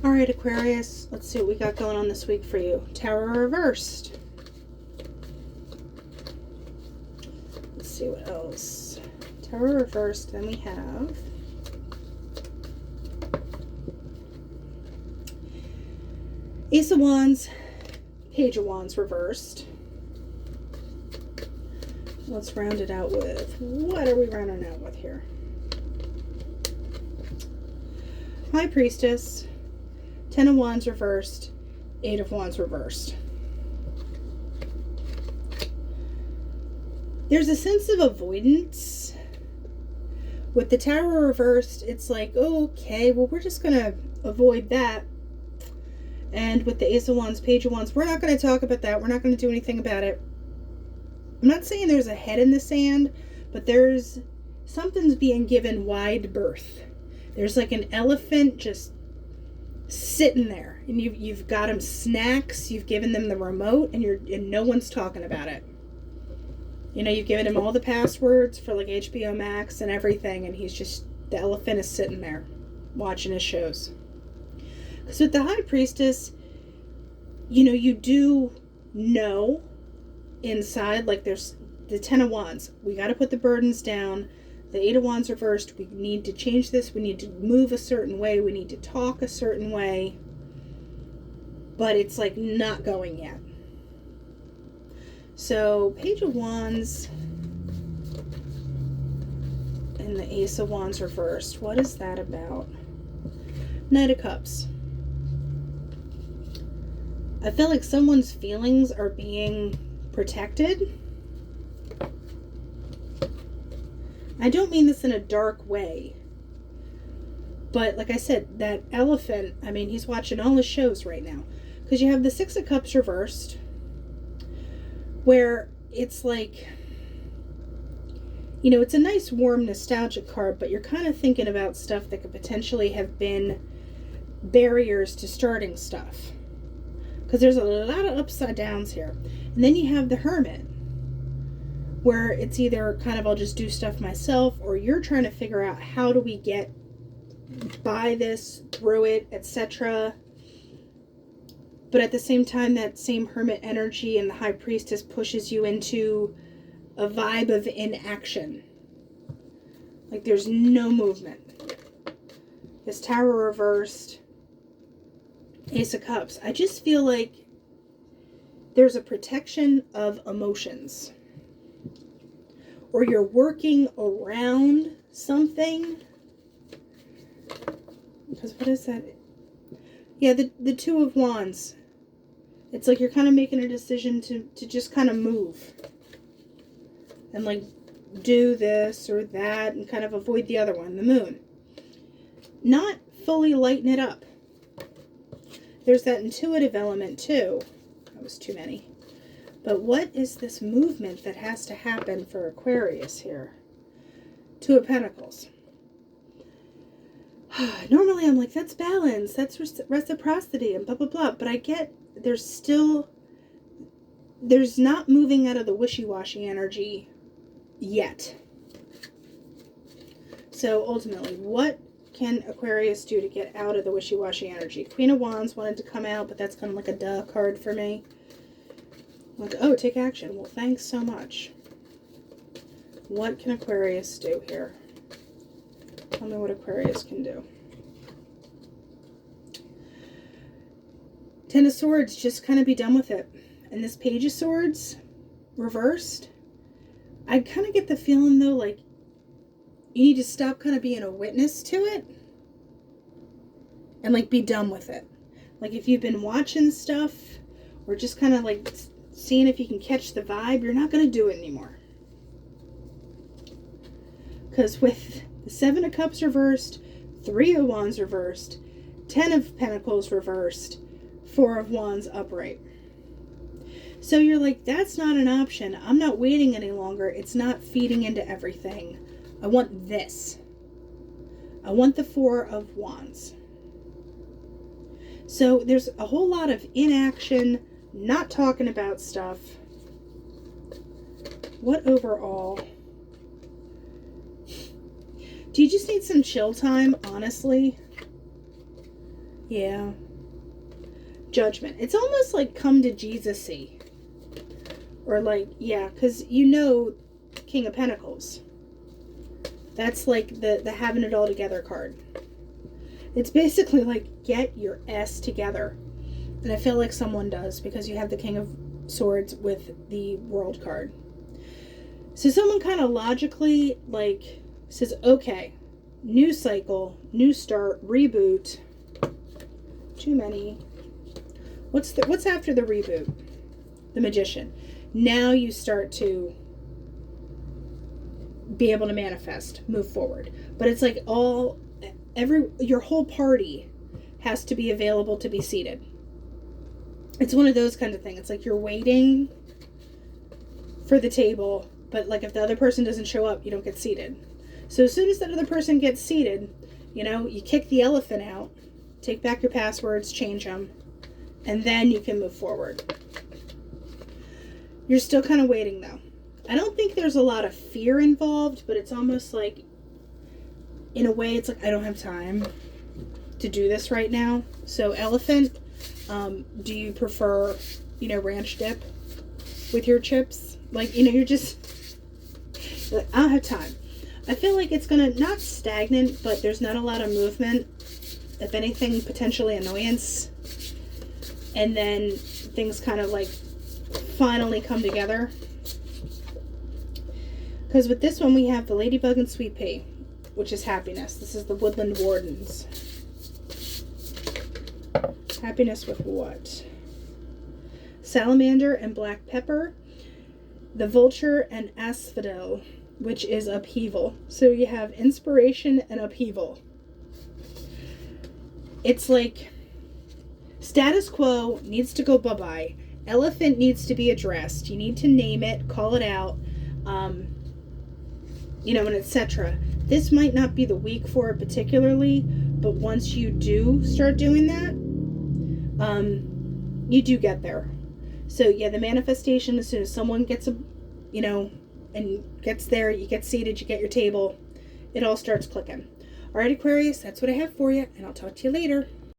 All right, Aquarius, let's see what we got going on this week for you. Tower reversed. Let's see what else. Tower reversed, then we have Ace of Wands, Page of Wands reversed. Let's round it out with, what are we rounding out with here? High Priestess, Ten of Wands reversed, Eight of Wands reversed. There's a sense of avoidance. With the Tower reversed, it's like, oh, okay, well, we're just going to avoid that. And with the Ace of Wands, Page of Wands, we're not going to talk about that. We're not going to do anything about it. I'm not saying there's a head in the sand, but there's something's being given wide berth. There's like an elephant just sitting there, and you've got him snacks. You've given them the remote, and no one's talking about it. You know, you've given him all the passwords for like HBO Max and everything, and the elephant is sitting there watching his shows. Because with the High Priestess, you know, you do know inside, like there's the Ten of Wands. We got to put the burdens down. The Eight of Wands reversed. We need to change this. We need to move a certain way. We need to talk a certain way. But it's like not going yet. So Page of Wands and the Ace of Wands reversed. What is that about? Knight of Cups. I feel like someone's feelings are being protected. I don't mean this in a dark way. But like I said, that elephant, I mean, he's watching all his shows right now. Because you have the Six of Cups reversed, where it's like, you know, it's a nice, warm, nostalgic card, but you're kind of thinking about stuff that could potentially have been barriers to starting stuff. Because there's a lot of upside downs here. And then you have the Hermit, where it's either kind of I'll just do stuff myself, or you're trying to figure out how do we get by this, through it, etc. But at the same time, that same Hermit energy and the High Priestess pushes you into a vibe of inaction. Like there's no movement. This Tower reversed. Ace of Cups. I just feel like there's a protection of emotions. Or you're working around something. Because what is that? Yeah, the Two of Wands. It's like you're kind of making a decision to just kind of move. And like do this or that and kind of avoid the other one, the Moon. Not fully lighten it up. There's that intuitive element too. That was too many. But what is this movement that has to happen for Aquarius here? Two of Pentacles. Normally I'm like, that's balance, that's reciprocity and blah, blah, blah. But I get there's not moving out of the wishy-washy energy yet. So ultimately, what can Aquarius do to get out of the wishy-washy energy? Queen of Wands wanted to come out, but that's kind of like a duh card for me. Like, oh, take action. Well, thanks so much. What can Aquarius do here? Tell me what Aquarius can do. Ten of Swords, just kind of be done with it. And this Page of Swords, reversed, I kind of get the feeling, though, like, you need to stop kind of being a witness to it and like be done with it. Like if you've been watching stuff or just kind of like seeing if you can catch the vibe, you're not going to do it anymore. Because with the Seven of Cups reversed, Three of Wands reversed, Ten of Pentacles reversed, Four of Wands upright. So you're like, that's not an option. I'm not waiting any longer. It's not feeding into everything. I want this. I want the Four of Wands. So there's a whole lot of inaction, not talking about stuff. What overall? Do you just need some chill time, honestly? Yeah. Judgment. It's almost like come to Jesus-y. Or like, yeah, because you know King of Pentacles. That's like the having it all together card. It's basically like get your S together. And I feel like someone does because you have the King of Swords with the World card. So someone kind of logically like says, okay, new cycle, new start, reboot. Too many. What's after the reboot? The Magician. Now you start to be able to manifest, move forward. But it's like your whole party has to be available to be seated. It's one of those kind of things. It's like you're waiting for the table, but like if the other person doesn't show up, you don't get seated. So as soon as that other person gets seated, you kick the elephant out, take back your passwords, change them, and then you can move forward. You're still kind of waiting though. I don't think there's a lot of fear involved, but it's almost like, in a way, it's like, I don't have time to do this right now. So elephant, do you prefer, ranch dip with your chips? Like, you're just, like, I don't have time. I feel like it's going to, not stagnant, but there's not a lot of movement. If anything, potentially annoyance. And then things kind of like finally come together. Because with this one, we have the Ladybug and Sweet Pea, which is happiness. This is the Woodland Wardens. Happiness with what? Salamander and Black Pepper. The Vulture and Asphodel, which is upheaval. So you have inspiration and upheaval. It's like status quo needs to go bye-bye. Elephant needs to be addressed. You need to name it, call it out, and etc. This might not be the week for it particularly, but once you do start doing that, you do get there. So yeah, the manifestation, as soon as someone gets and gets there, you get seated, you get your table, it all starts clicking. All right, Aquarius, that's what I have for you, and I'll talk to you later.